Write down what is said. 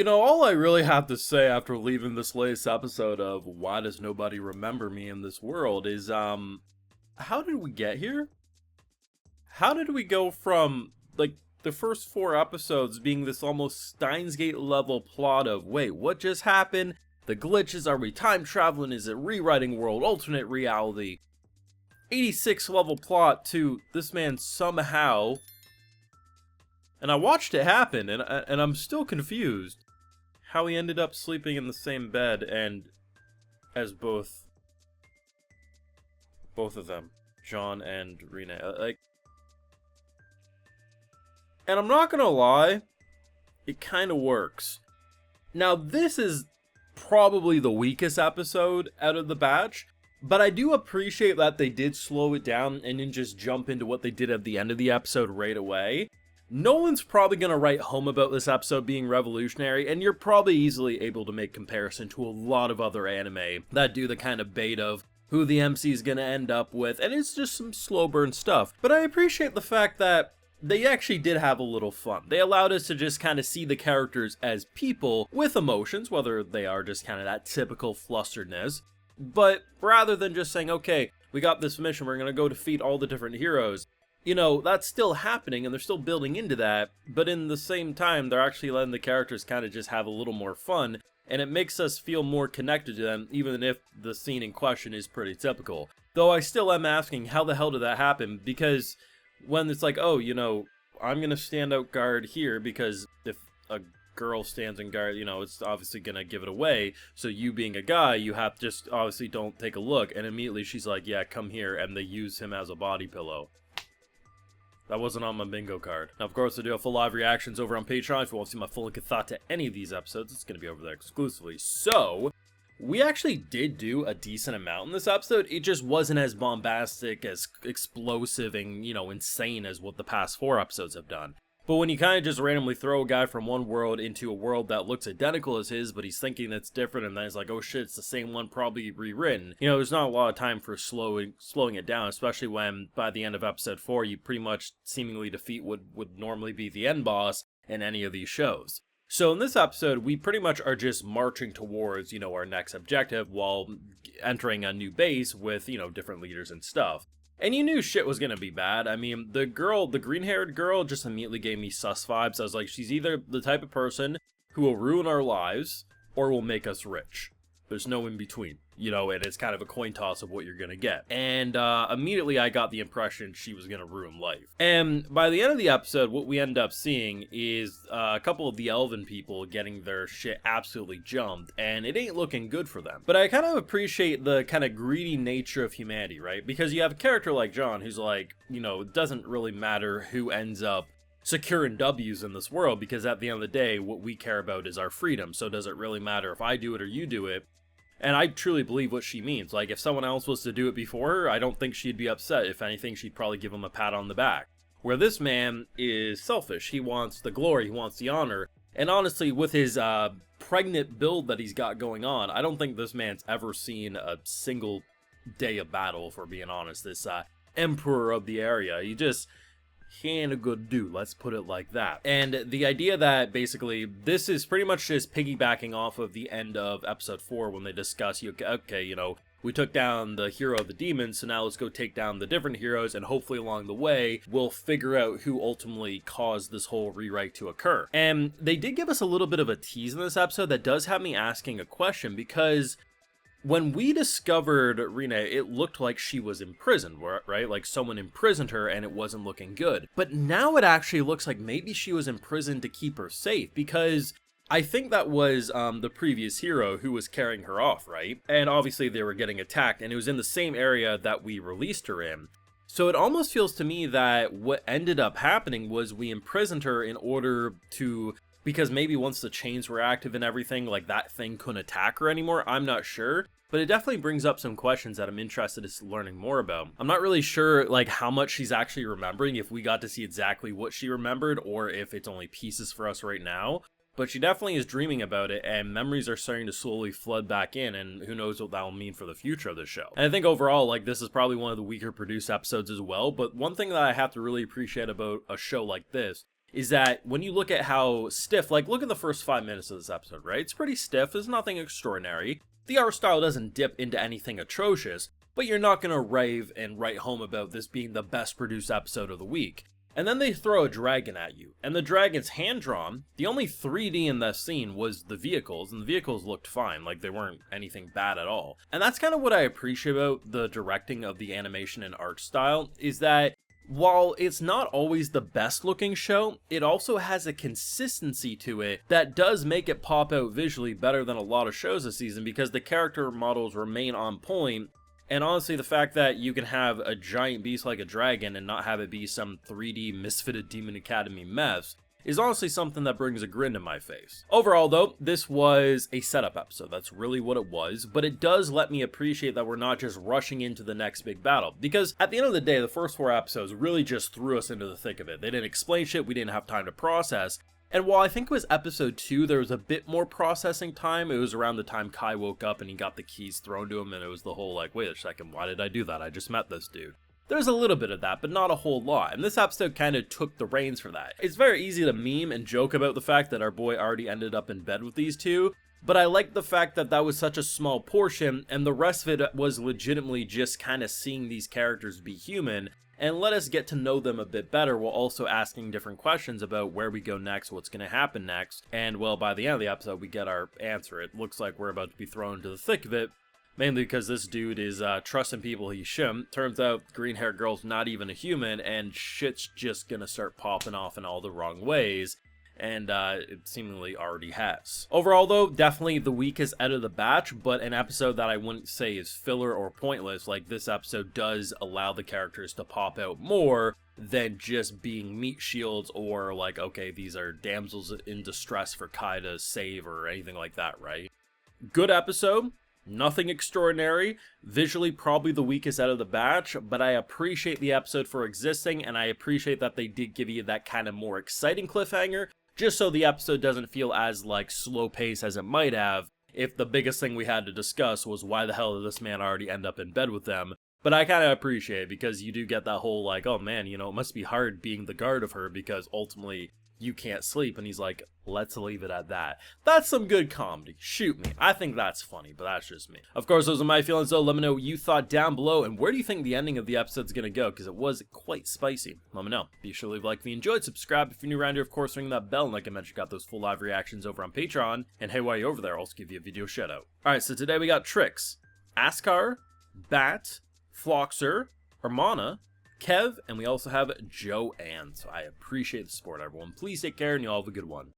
All I really have to say after leaving this latest episode of Why Does Nobody Remember Me in This World is, how did we get here? How did we go from, like, the first four episodes being this almost Steins Gate level plot of, wait, what just happened? The glitches, are we time traveling? Is it rewriting world, alternate reality? 86 level plot to this man somehow, and I watched it happen, and I'm still confused how he ended up sleeping in the same bed and as both of them, John and Rena. And I'm not gonna lie, it kind of works. Now, this is probably the weakest episode out of the batch, but I do appreciate that they did slow it down and didn't just jump into what they did at the end of the episode right away. No one's probably going to write home about this episode being revolutionary, and you're probably easily able to make comparison to a lot of other anime that do the kind of bait of who the MC is going to end up with, and it's just some slow burn stuff. But I appreciate the fact that they actually did have a little fun. They allowed us to just kind of see the characters as people with emotions, whether they are just kind of that typical flusteredness. But rather than just saying, okay, we got this mission, we're going to go defeat all the different heroes, that's still happening and they're still building into that, but in the same time, they're actually letting the characters kind of just have a little more fun, and it makes us feel more connected to them, even if the scene in question is pretty typical. Though I still am asking, how the hell did that happen? Because when it's like, oh, I'm going to stand out guard here, because if a girl stands in guard, it's obviously going to give it away, so you being a guy, you have to just obviously don't take a look, and immediately she's like, yeah, come here, and they use him as a body pillow. That wasn't on my bingo card. Now, of course, I do have full live reactions over on Patreon. If you want to see my full thought to any of these episodes, it's going to be over there exclusively. So, we actually did do a decent amount in this episode. It just wasn't as bombastic, as explosive, and, insane as what the past four episodes have done. But when you kind of just randomly throw a guy from one world into a world that looks identical as his, but he's thinking it's different, and then he's like, oh shit, it's the same one, probably rewritten. There's not a lot of time for slowing it down, especially when, by the end of episode 4, you pretty much seemingly defeat what would normally be the end boss in any of these shows. So in this episode, we pretty much are just marching towards, our next objective while entering a new base with, different leaders and stuff. And you knew shit was gonna be bad. I mean, the green-haired girl just immediately gave me sus vibes. I was like, she's either the type of person who will ruin our lives or will make us rich. There's no in between, and it's kind of a coin toss of what you're gonna get. And immediately I got the impression she was gonna ruin life. And by the end of the episode, what we end up seeing is a couple of the elven people getting their shit absolutely jumped, and it ain't looking good for them. But I kind of appreciate the kind of greedy nature of humanity, right? Because you have a character like John who's like, it doesn't really matter who ends up securing W's in this world, because at the end of the day, what we care about is our freedom. So does it really matter if I do it or you do it? And I truly believe what she means. Like, if someone else was to do it before her, I don't think she'd be upset. If anything, she'd probably give him a pat on the back. Where this man is selfish. He wants the glory, he wants the honor. And honestly, with his pregnant build that he's got going on, I don't think this man's ever seen a single day of battle, if we're being honest. This emperor of the area. He ain't a good dude, let's put it like that. And the idea that basically this is pretty much just piggybacking off of the end of episode 4 when they discuss, okay, we took down the hero of the demons, so now let's go take down the different heroes, and hopefully along the way, we'll figure out who ultimately caused this whole rewrite to occur. And they did give us a little bit of a tease in this episode that does have me asking a question, because when we discovered Rena, it looked like she was imprisoned, right? Like someone imprisoned her and it wasn't looking good. But now it actually looks like maybe she was imprisoned to keep her safe, because I think that was the previous hero who was carrying her off, right? And obviously they were getting attacked, and it was in the same area that we released her in. So it almost feels to me that what ended up happening was we imprisoned her in order to, because maybe once the chains were active and everything, like that thing couldn't attack her anymore. I'm not sure, but it definitely brings up some questions that I'm interested in learning more about. I'm not really sure like how much she's actually remembering, if we got to see exactly what she remembered, or if it's only pieces for us right now. But she definitely is dreaming about it, and memories are starting to slowly flood back in, and who knows what that will mean for the future of the show. And I think overall, like, this is probably one of the weaker produced episodes as well, but one thing that I have to really appreciate about a show like this is that when you look at how stiff, like look at the first 5 minutes of this episode, right? It's pretty stiff, there's nothing extraordinary. The art style doesn't dip into anything atrocious, but you're not gonna rave and write home about this being the best produced episode of the week. And then they throw a dragon at you, and the dragon's hand-drawn. The only 3D in that scene was the vehicles, and the vehicles looked fine, like they weren't anything bad at all. And that's kind of what I appreciate about the directing of the animation and art style, is that while it's not always the best looking show, it also has a consistency to it that does make it pop out visually better than a lot of shows this season, because the character models remain on point. And honestly, the fact that you can have a giant beast like a dragon and not have it be some 3D misfitted Demon Academy mess is honestly something that brings a grin to my face. Overall though, this was a setup episode, that's really what it was, but it does let me appreciate that we're not just rushing into the next big battle, because at the end of the day, the first 4 episodes really just threw us into the thick of it. They didn't explain shit, we didn't have time to process. And while I think it was episode 2, there was a bit more processing time. It was around the time Kai woke up and he got the keys thrown to him, and it was the whole like, wait a second, why did I do that? I just met this dude. There's a little bit of that, but not a whole lot, and this episode kind of took the reins for that. It's very easy to meme and joke about the fact that our boy already ended up in bed with these two, but I like the fact that that was such a small portion, and the rest of it was legitimately just kind of seeing these characters be human, and let us get to know them a bit better while also asking different questions about where we go next, what's going to happen next, and well, by the end of the episode, we get our answer. It looks like we're about to be thrown into the thick of it, mainly because this dude is trusting people he shouldn't. Turns out green-haired girl's not even a human, and shit's just gonna start popping off in all the wrong ways, and it seemingly already has. Overall though, definitely the weakest out of the batch, but an episode that I wouldn't say is filler or pointless. Like, this episode does allow the characters to pop out more than just being meat shields, or like, okay, these are damsels in distress for Kai to save or anything like that, right? Good episode. Nothing extraordinary, visually probably the weakest out of the batch, but I appreciate the episode for existing, and I appreciate that they did give you that kind of more exciting cliffhanger, just so the episode doesn't feel as like slow pace as it might have if the biggest thing we had to discuss was why the hell did this man already end up in bed with them. But I kind of appreciate it, because you do get that whole like, oh man, you know, it must be hard being the guard of her because ultimately you can't sleep, and he's like, let's leave it at that. That's some good comedy. Shoot me. I think that's funny, but that's just me. Of course, those are my feelings though. Let me know what you thought down below, and where do you think the ending of the episode's gonna go, because it was quite spicy. Let me know. Be sure to leave a like if you enjoyed, subscribe if you're new around here, of course, ring that bell, and like I mentioned, got those full live reactions over on Patreon, and hey, while you're over there, I'll also give you a video shout out. Alright, so today we got Trix, Askar, Bat, Floxer, Hermana, Kev, and we also have Joanne. So I appreciate the support, everyone. Please take care, and you all have a good one.